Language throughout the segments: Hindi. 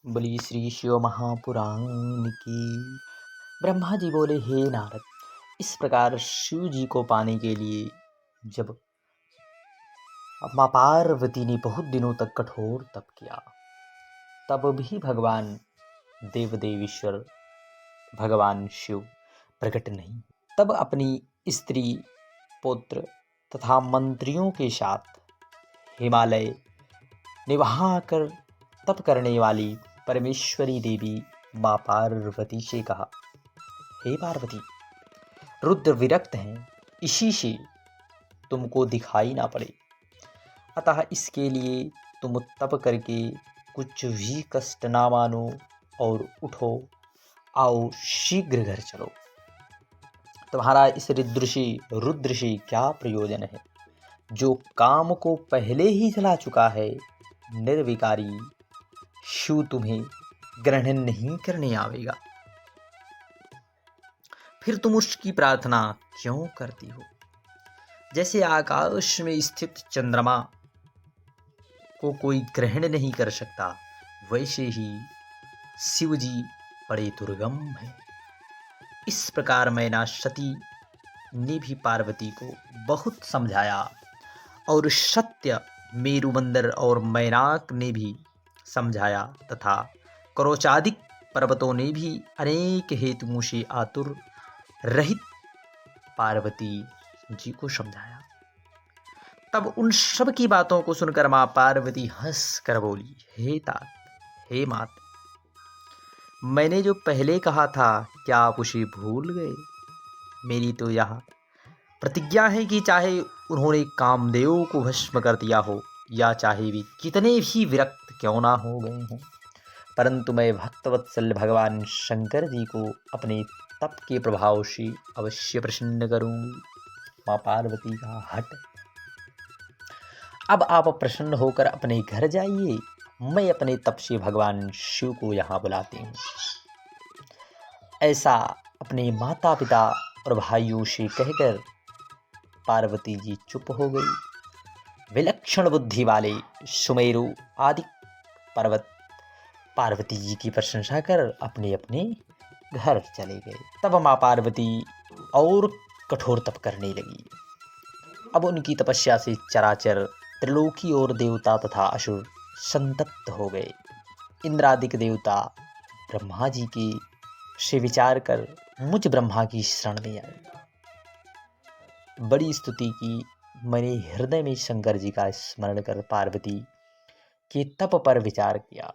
बोली श्री शिव महापुराण की। ब्रह्मा जी बोले, हे नारद, इस प्रकार शिव जी को पाने के लिए जब माँ पार्वती ने बहुत दिनों तक कठोर तप किया, तब भी भगवान देवदेवीश्वर भगवान शिव प्रकट नहीं। तब अपनी स्त्री, पुत्र तथा मंत्रियों के साथ हिमालय ने वहां आकर तप करने वाली परमेश्वरी देवी माँ पार्वती से कहा, हे पार्वती, रुद्र विरक्त हैं, इसी से तुमको दिखाई ना पड़े, अतः इसके लिए तुम तप करके कुछ भी कष्ट ना मानो और उठो, आओ शीघ्र घर चलो। तुम्हारा इस रुद्र से क्या प्रयोजन है, जो काम को पहले ही चला चुका है। निर्विकारी शिव तुम्हें ग्रहण नहीं करने आवेगा, फिर तुम उसकी प्रार्थना क्यों करती हो। जैसे आकाश में स्थित चंद्रमा को कोई ग्रहण नहीं कर सकता, वैसे ही शिव जी बड़े दुर्गम है। इस प्रकार मैना सती ने भी पार्वती को बहुत समझाया और सत्य मेरुमंदर और मैनाक ने भी समझाया तथा क्रोचादिक पर्वतों ने भी अनेक हेतुओं से आतुर रहित पार्वती जी को समझाया। तब उन सब की बातों को सुनकर मां पार्वती हंस कर बोली, हे तात, हे मात, मैंने जो पहले कहा था क्या आप उसे भूल गए। मेरी तो यह प्रतिज्ञा है कि चाहे उन्होंने कामदेव को भस्म कर दिया हो या चाहे वे कितने भी विरक्त क्यों ना हो गए हों, परंतु मैं भक्तवत्सल भगवान शंकर जी को अपने तप के प्रभाव से अवश्य प्रसन्न करूंगी। माँ पार्वती का हट, अब आप प्रसन्न होकर अपने घर जाइए, मैं अपने तप से भगवान शिव को यहाँ बुलाती हूँ। ऐसा अपने माता पिता और भाइयों से कहकर पार्वती जी चुप हो गई। विलक्षण बुद्धि वाले सुमेरु आदि पर्वत पार्वती जी की प्रशंसा कर अपने अपने घर चले गए। तब माँ पार्वती और कठोर तप करने लगी। अब उनकी तपस्या से चराचर त्रिलोकी और देवता तथा असुर संतप्त हो गए। इंद्रादिक देवता ब्रह्मा जी के से विचार कर मुझ ब्रह्मा की शरण में आए। बड़ी स्तुति की, मैंने हृदय में शंकर जी का स्मरण कर पार्वती के तप पर विचार किया।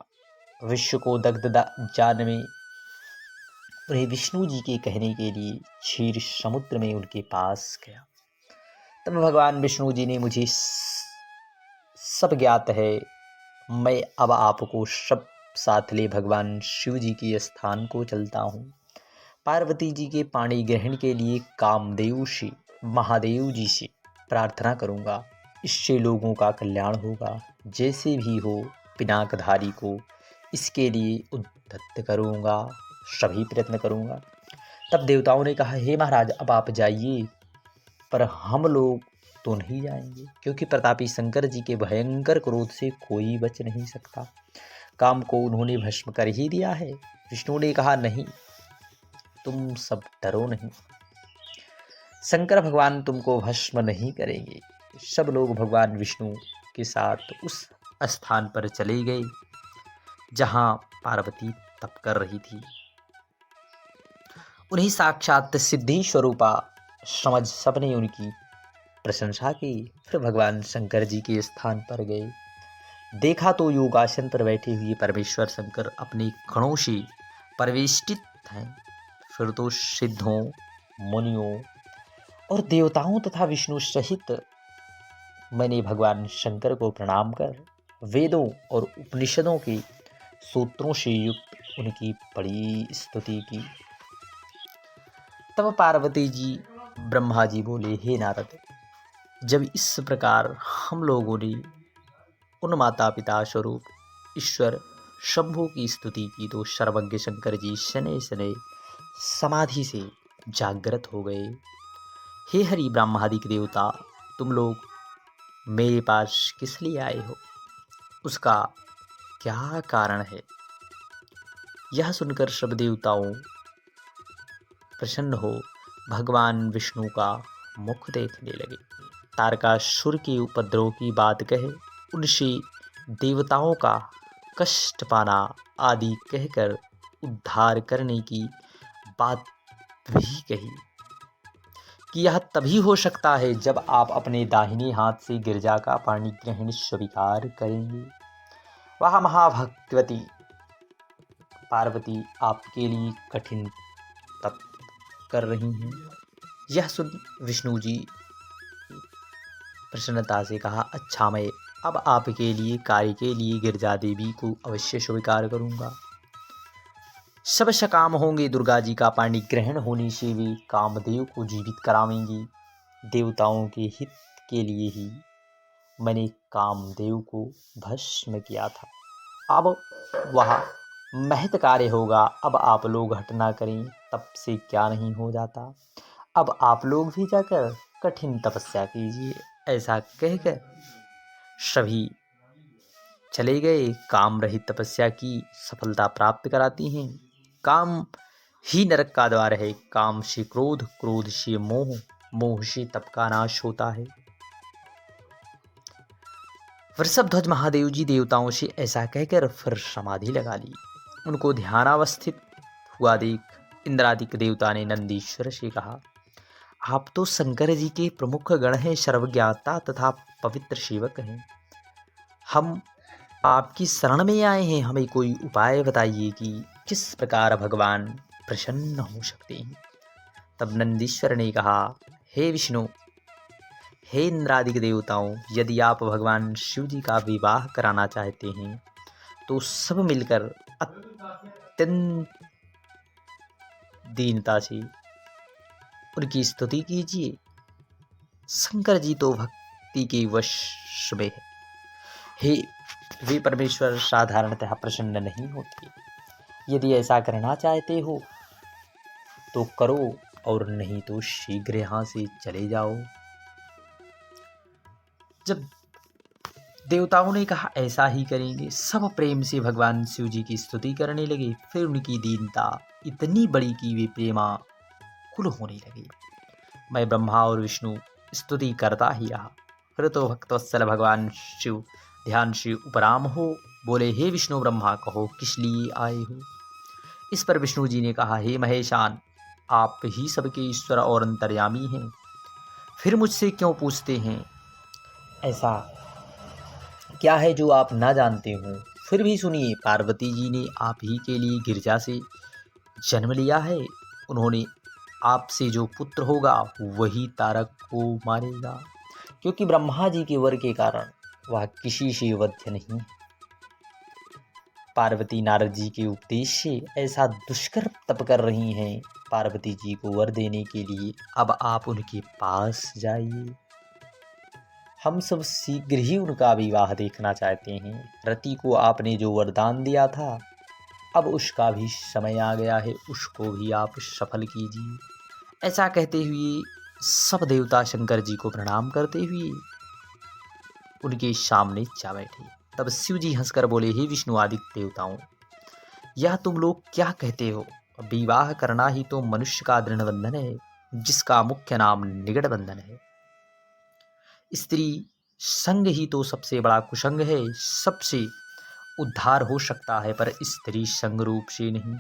विश्व को दग्ध जान में उन्हें विष्णु जी के कहने के लिए क्षीर समुद्र में उनके पास गया। तब भगवान विष्णु जी ने, मुझे सब ज्ञात है, मैं अब आपको सब साथ ले भगवान शिव जी के स्थान को चलता हूँ। पार्वती जी के पाणी ग्रहण के लिए कामदेव से, महादेव जी से प्रार्थना करूँगा, इससे लोगों का कल्याण होगा। जैसे भी हो पिनाकधारी को इसके लिए उद्धत करूँगा, सभी प्रयत्न करूँगा। तब देवताओं ने कहा, हे महाराज, अब आप जाइए, पर हम लोग तो नहीं जाएंगे, क्योंकि प्रतापी शंकर जी के भयंकर क्रोध से कोई बच नहीं सकता। काम को उन्होंने भस्म कर ही दिया है। विष्णु ने कहा, नहीं, तुम सब डरो नहीं, शंकर भगवान तुमको भस्म नहीं करेंगे। सब लोग भगवान विष्णु के साथ उस स्थान पर चले गए जहां पार्वती तप कर रही थी। उन्हीं साक्षात सिद्धि स्वरूपा समझ सबने उनकी प्रशंसा की। फिर भगवान शंकर जी के स्थान पर गए। देखा तो योगासन पर बैठे हुए परमेश्वर शंकर अपने गणों से परिवेष्टित हैं। फिर तो सिद्धों, मुनियों और देवताओं तथा विष्णु सहित मैंने भगवान शंकर को प्रणाम कर वेदों और उपनिषदों के सूत्रों से युक्त उनकी बड़ी स्तुति की। तब पार्वती जी ब्रह्मा जी बोले, हे नारद, जब इस प्रकार हम लोगों ने उन माता पिता स्वरूप ईश्वर शंभु की स्तुति की तो सर्वज्ञ शंकर जी शनै शनै समाधि से जागृत हो गए। हे हरि ब्रह्मादिक देवता, तुम लोग मेरे पास किस लिए आए हो, उसका क्या कारण है। यह सुनकर सब देवताओं प्रसन्न हो भगवान विष्णु का मुख देखने लगे। तारकासुर के उपद्रव की बात कहे उनसे देवताओं का कष्ट पाना आदि कहकर उद्धार करने की बात भी कही कि यह तभी हो सकता है जब आप अपने दाहिने हाथ से गिरजा का पानी ग्रहण स्वीकार करेंगे। वह महाभगवती पार्वती आपके लिए कठिन तप कर रही हैं। यह सुन विष्णु जी प्रसन्नता से कहा, अच्छा मैं अब आपके लिए कार्य के लिए गिरजा देवी को अवश्य स्वीकार करूंगा। सब सकाम होंगे। दुर्गा जी का पानी ग्रहण होने से वे कामदेव को जीवित करावेंगी। देवताओं के हित के लिए ही मैंने कामदेव को भस्म किया था। अब वह महत कार्य होगा। अब आप लोग हटना करें, तप से क्या नहीं हो जाता। अब आप लोग भी जाकर कठिन तपस्या कीजिए। ऐसा कहकर सभी चले गए। काम रहित तपस्या की सफलता प्राप्त कराती हैं। काम ही नरक का द्वार है। काम से क्रोध, क्रोध से मोह, मोह से तप का नाश होता है। वृषभध्वज महादेव जी देवताओं से ऐसा कहकर फिर समाधि लगा ली। उनको ध्यानावस्थित हुआ देख इंद्रादिक देवता ने नंदीश्वर से कहा, आप तो शंकर जी के प्रमुख गण हैं, सर्वज्ञाता तथा पवित्र सेवक हैं। हम आपकी शरण में आए हैं। हमें कोई उपाय बताइए कि किस प्रकार भगवान प्रसन्न हो सकते हैं। तब नंदीश्वर ने कहा, हे विष्णु, हे इंद्रादिक देवताओं, यदि आप भगवान शिव जी का विवाह कराना चाहते हैं तो सब मिलकर अत्यंत दीनता से उनकी स्तुति कीजिए। शंकर जी तो भक्ति के वश में है। हे वे परमेश्वर साधारणतः प्रसन्न नहीं होते। यदि ऐसा करना चाहते हो तो करो, और नहीं तो शीघ्र यहाँ से चले जाओ। जब देवताओं ने कहा ऐसा ही करेंगे, सब प्रेम से भगवान शिव जी की स्तुति करने लगे। फिर उनकी दीनता इतनी बड़ी कि वे प्रेमाकुल होने लगे। मैं ब्रह्मा और विष्णु स्तुति करता ही रहा। फिर तो भक्तवत्सल भगवान शिव ध्यान से उपराम हो बोले, हे विष्णु ब्रह्मा, कहो किस लिए आए हो। इस पर विष्णु जी ने कहा, हे महेशान, आप ही सबके ईश्वर और अंतर्यामी हैं, फिर मुझसे क्यों पूछते हैं। ऐसा क्या है जो आप ना जानते हो। फिर भी सुनिए, पार्वती जी ने आप ही के लिए गिरजा से जन्म लिया है। उन्होंने आपसे जो पुत्र होगा वही तारक को मारेगा, क्योंकि ब्रह्मा जी के वर के कारण वह किसी से वध्य नहीं। पार्वती नारद जी के उपदेश से ऐसा दुष्कर तप कर रही हैं पार्वती जी को वर देने के लिए। अब आप उनके पास जाइए। हम सब शीघ्र ही उनका विवाह देखना चाहते हैं। रति को आपने जो वरदान दिया था, अब उसका भी समय आ गया है, उसको भी आप सफल कीजिए। ऐसा कहते हुए सब देवता शंकर जी को प्रणाम करते हुए उनके सामने जा बैठे। तब शिव जी हंसकर बोले, हे विष्णु आदित्य देवताओं, यह तुम लोग क्या कहते हो। विवाह करना ही तो मनुष्य का दृढ़ बंधन है, जिसका मुख्य नाम निगड़ बंधन है। स्त्री संग ही तो सबसे बड़ा कुसंग है। सबसे उद्धार हो सकता है, पर स्त्री संग रूप से नहीं।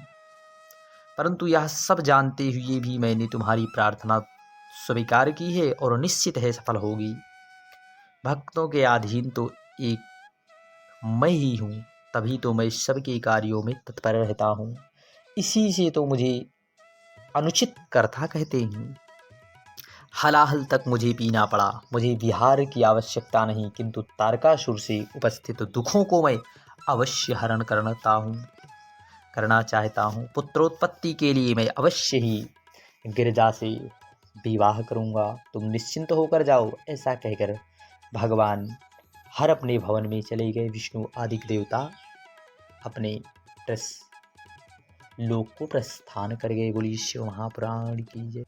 परंतु यह सब जानते हुए भी मैंने तुम्हारी प्रार्थना स्वीकार की है और निश्चित है सफल होगी। भक्तों के अधीन तो एक मैं ही हूँ, तभी तो मैं सबके कार्यों में तत्पर रहता हूँ। इसी से तो मुझे अनुचित कर्ता कहते हैं। हलाहल तक मुझे पीना पड़ा। मुझे विहार की आवश्यकता नहीं, किंतु तारकासुर से उपस्थित दुखों को मैं अवश्य हरण करना चाहता हूँ। पुत्रोत्पत्ति के लिए मैं अवश्य ही गिरजा से विवाह करूँगा। तुम निश्चिंत होकर जाओ। ऐसा कहकर भगवान हर अपने भवन में चले गए। विष्णु आदिक देवता अपने लोक को प्रस्थान कर गए। बोली शिव महापुराण की जय।